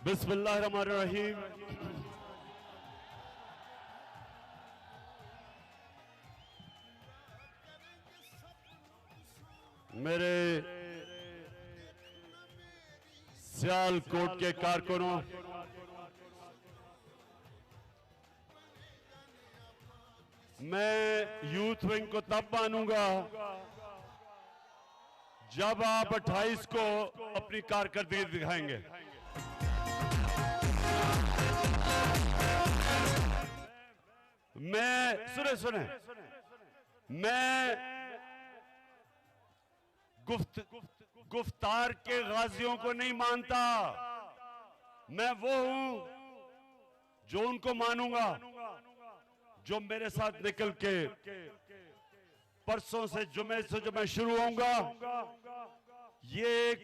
बिस्मिल्लाहिर्रहमानिर्रहीम। मेरे सियालकोट के कारकुनों, मैं यूथ विंग को तब मानूंगा जब आप 28 को अपनी कारकर्दगी दिखाएंगे। सुने मैं गुफ्तार के गाजियों को नहीं मानता। मैं वो हूं जो उनको मानूंगा जो मेरे साथ निकल के परसों से जुमे से जो मैं शुरू होऊंगा, ये एक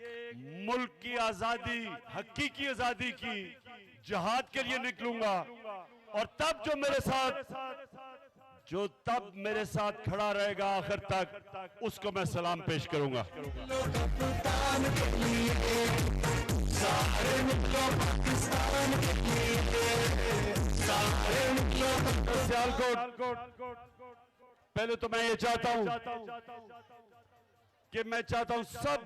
मुल्क की आजादी, हकीकी आजादी की जिहाद के लिए निकलूंगा। और तब तब मेरे साथ खड़ा रहेगा आखिर तक, उसको मैं सलाम पेश करूंगा। सियालकोट, पहले तो मैं ये चाहता हूं कि सब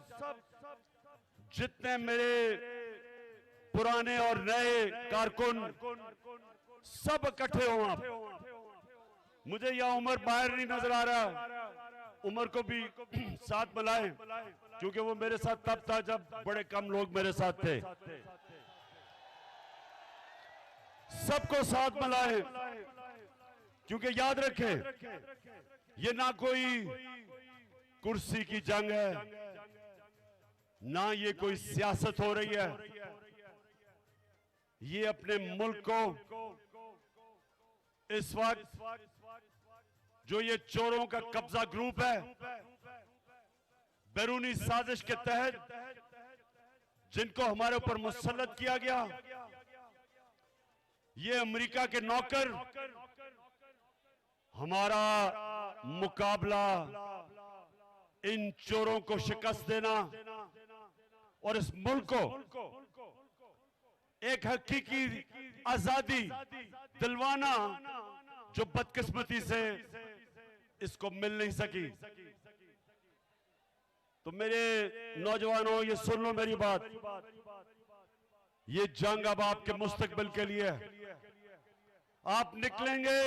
जितने मेरे पुराने और नए कारकुन सब इकट्ठे हो। आप मुझे यह उमर बाहर नहीं नजर आ रहा, उमर को भी साथ बुलाएं, क्योंकि वो मेरे साथ तब था जब बड़े कम लोग मेरे साथ थे। सबको साथ बुलाएं, क्योंकि याद रखें ये ना कोई कुर्सी की जंग है, ना ये कोई सियासत हो रही है। ये अपने मुल्क को इस वक्त जो ये चोरों का कब्जा ग्रुप है, बैरूनी साजिश के तहत जिनको हमारे ऊपर मुसल्लत किया गया, ये अमेरिका के नौकर, हमारा मुकाबला इन चोरों को शिकस्त देना और इस मुल्क को एक हकीकी आजादी दिलवाना जो बदकिस्मती से इसको मिल नहीं सकी। तो मेरे नौजवानों, ये सुन लो मेरी बात, ये जंग अब आपके मुस्तकबिल के लिए है। आप निकलेंगे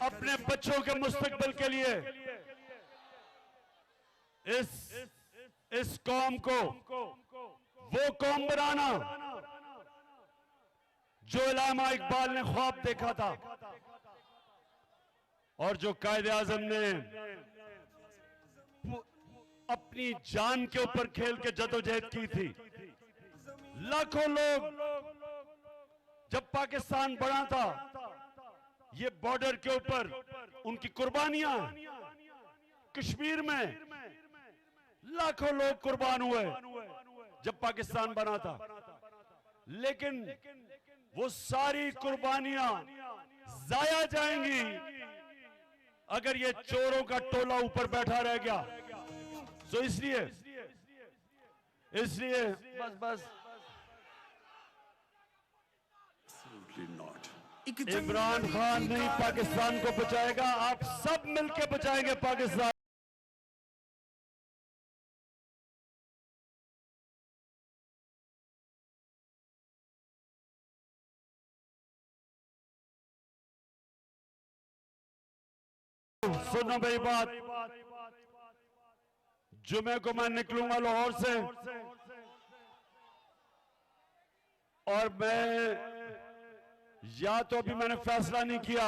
अपने बच्चों के मुस्तकबिल के लिए। इस कौम को वो कौम बनाना जो अल्लामा इकबाल ने ख्वाब देखा था और जो कायदे आजम ने अपनी जान के ऊपर खेल के जदोजहद की थी। लाखों लोग जब पाकिस्तान बना था, ये बॉर्डर के ऊपर उनकी कुर्बानियां, कश्मीर में लाखों लोग कुर्बान हुए जब पाकिस्तान बना था। लेकिन वो सारी कुर्बानियां जाया जाएंगी अगर ये चोरों का टोला ऊपर बैठा रह गया। तो इसलिए बस इमरान खान नहीं पाकिस्तान को बचाएगा, आप सब मिलकर बचाएंगे पाकिस्तान। सुनो मेरी बात, जुमे को मैं निकलूंगा लाहौर से और मैं या तो अभी मैंने फैसला नहीं किया,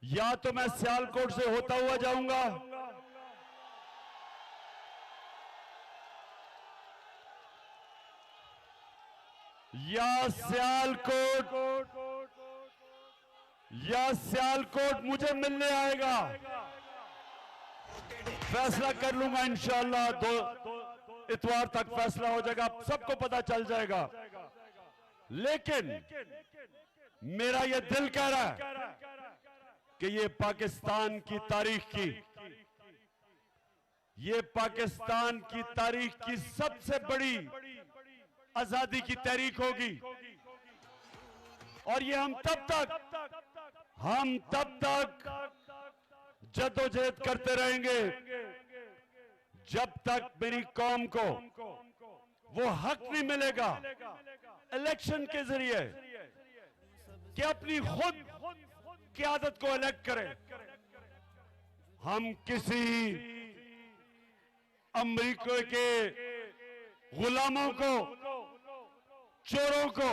या तो मैं सियालकोट से होता हुआ जाऊंगा या सियालकोट मुझे मिलने आएगा। फैसला कर लूंगा इंशाअल्लाह, 2 इतवार तक फैसला हो जाएगा, सबको पता चल जाएगा। लेकिन मेरा ये दिल कह रहा है कि ये पाकिस्तान की तारीख की ये पाकिस्तान की तारीख की सबसे बड़ी आजादी की तहरीक होगी और ये हम तब तक जद्दोजहद करते रहेंगे जब तक मेरी कौम को वो हक नहीं मिलेगा इलेक्शन के जरिए कि अपनी खुद क़यादत को इलेक्ट करे। हम किसी अमेरिका के गुलामों को, चोरों को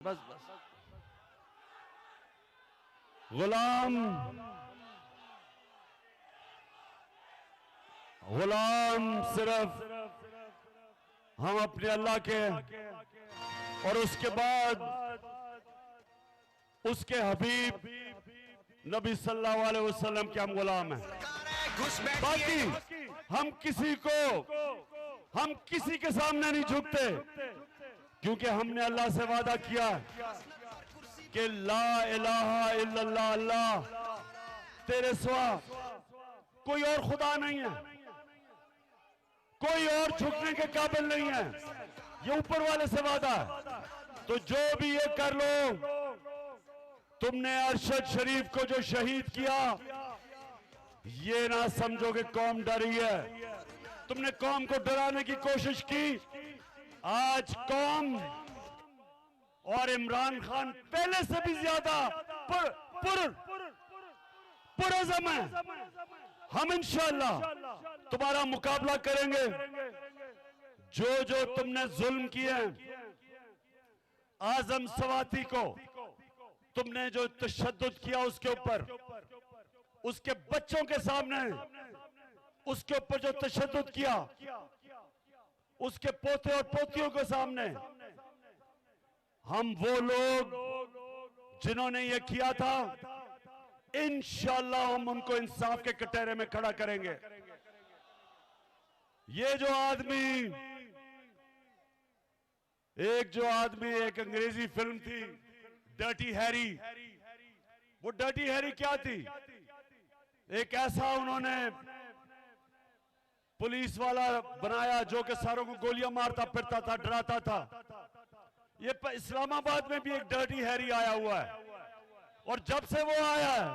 बस गुलाम सिर्फ हम अपने अल्लाह के और उसके बाद उसके हबीब नबी सल्लल्लाहु अलैहि वसल्लम के हम गुलाम हैं। बाकी हम किसी के सामने नहीं झुकते क्योंकि हमने अल्लाह से वादा किया कि ला इलाहा इल्लल्लाह, अल्लाह तेरे सिवा कोई और खुदा नहीं है, कोई और झुकने के काबिल नहीं है, ये ऊपर वाले से वादा है। तो जो भी ये कर लो, तुमने अरशद शरीफ को जो शहीद किया, ये ना समझो कि कौम डरी है। तुमने कौम को डराने की कोशिश की। आज कौम और इमरान खान पहले से भी ज्यादा पुरअज़म है। हम इंशाअल्लाह तुम्हारा मुकाबला करेंगे। जो तुमने जुल्म किए हैं, आजम सवाती को तुमने जो तशद्दुद किया उसके ऊपर, उसके बच्चों के सामने उसके ऊपर जो तशद्दुद किया, उसके पोते और पोतियों के सामने, हम वो लोग जिन्होंने ये किया था, इंशाअल्लाह हम उनको इंसाफ के कटहरे में खड़ा करेंगे। ये जो आदमी एक अंग्रेजी फिल्म थी डर्टी हैरी, वो डर्टी हैरी क्या थी? एक ऐसा उन्होंने पुलिस वाला बनाया जो कि सारों को गोलियां मारता फिरता था, डराता था। ये इस्लामाबाद में भी एक डर्टी हैरी आया हुआ है और जब से वो आया है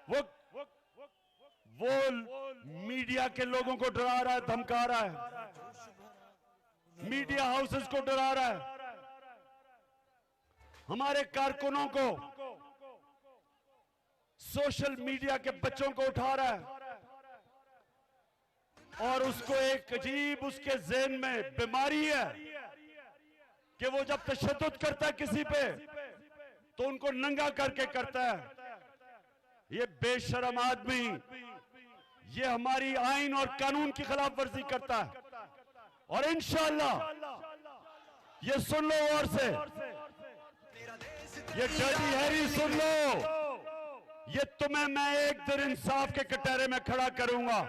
वो मीडिया के लोगों को डरा रहा है, धमका रहा है, मीडिया हाउसेस को डरा रहा है, हमारे कारकुनों को, सोशल मीडिया के बच्चों को उठा रहा है और उसको एक अजीब उसके ज़हन में बीमारी है कि वो जब तशद्दुद करता है किसी पे तो उनको नंगा करके करता है। ये बेशरम आदमी ये हमारी आइन और कानून की खिलाफ वर्जी करता है और इंशाअल्लाह ये सुन लो और से, ये डर्टी हैरी सुन लो, ये तुम्हें मैं एक दिन इंसाफ के कटहरे में खड़ा करूंगा,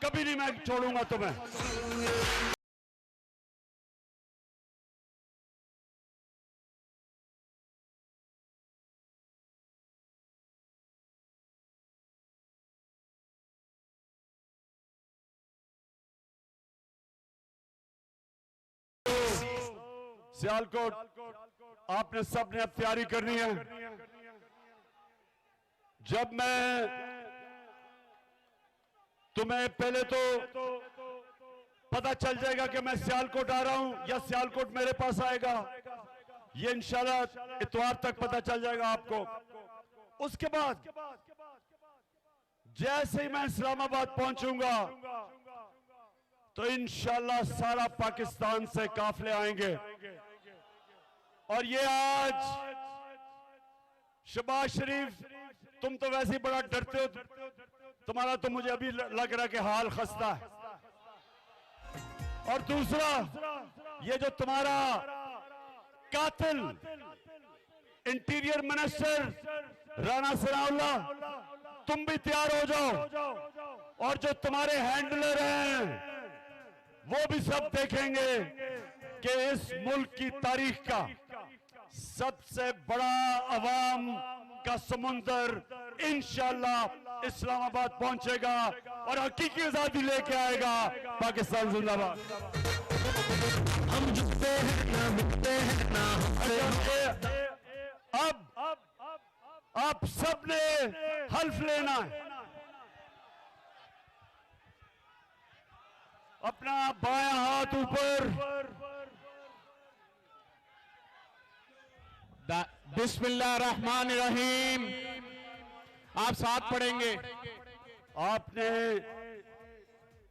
कभी नहीं मैं छोड़ूंगा तुम्हें। सियालकोट आपने सबने अब तैयारी करनी है। जब मैं तुम्हें पहले तो पता चल जाएगा कि मैं सियालकोट आ रहा हूं या सियालकोट मेरे पास आएगा, ये इंशाल्लाह इतवार तक पता चल जाएगा आपको। उसके बाद जैसे ही मैं इस्लामाबाद पहुंचूंगा तो इंशाल्लाह सारा पाकिस्तान से काफले आएंगे और ये आज शहबाज शरीफ, तुम तो वैसे ही बड़ा डरते हो, तुम्हारा तो मुझे अभी लग रहा है कि हाल खस्ता है। और दूसरा, ये जो तुम्हारा कातिल इंटीरियर मिनिस्टर राणा सनाउल्लाह, तुम भी तैयार हो जाओ। और जो तुम्हारे हैंडलर हैं वो भी सब देखेंगे कि इस मुल्क की तारीख का सबसे बड़ा अवाम का समुंदर इंशाअल्लाह इस्लामाबाद पहुंचेगा और हकीकी आजादी लेके आएगा। पाकिस्तान जिंदाबाद। हम झुकते हैं ना मिटते हैं ना हमसे। अब आप सबने हल्फ लेना है। अपना बायां हाथ ऊपर। बिस्मिल्लाह रहमान रहीम। आप साथ पढ़ेंगे। आपने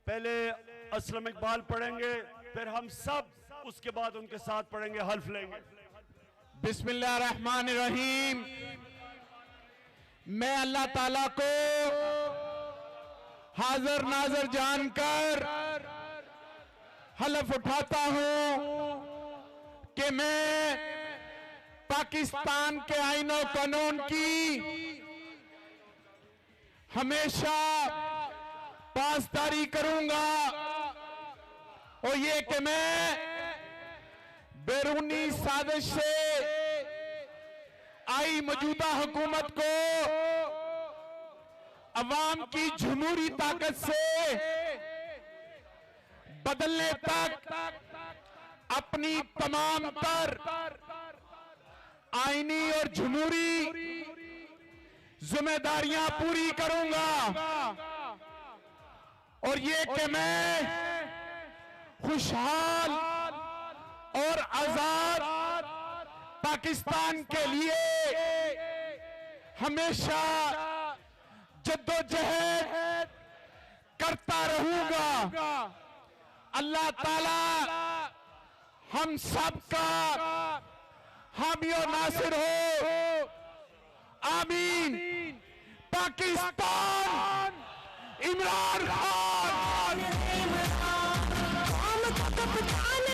पहले असलम इकबाल पढ़ेंगे, फिर हम सब उसके बाद उनके साथ पढ़ेंगे, हल्फ लेंगे। बिस्मिल्लाह रहमान रहीम। मैं अल्लाह ताला को हाजिर नाजर जानकर हलफ उठाता हूं कि मैं पाकिस्तान के आईन और कानून की हमेशा पासदारी करूंगा और ये कि मैं बैरूनी साजिश से आई मौजूदा हुकूमत को अवाम की जमहूरी ताकत से बदलने तक अपनी तमाम तर आईनी और जमहूरी जिम्मेदारियां पूरी करूंगा और ये कि मैं खुशहाल और आजाद पाकिस्तान के लिए हमेशा जद्दोजहद करता रहूंगा। अल्लाह ताला हम सब का हामी और नासिर हो। आमीन। पाकिस्तान, इमरान खान।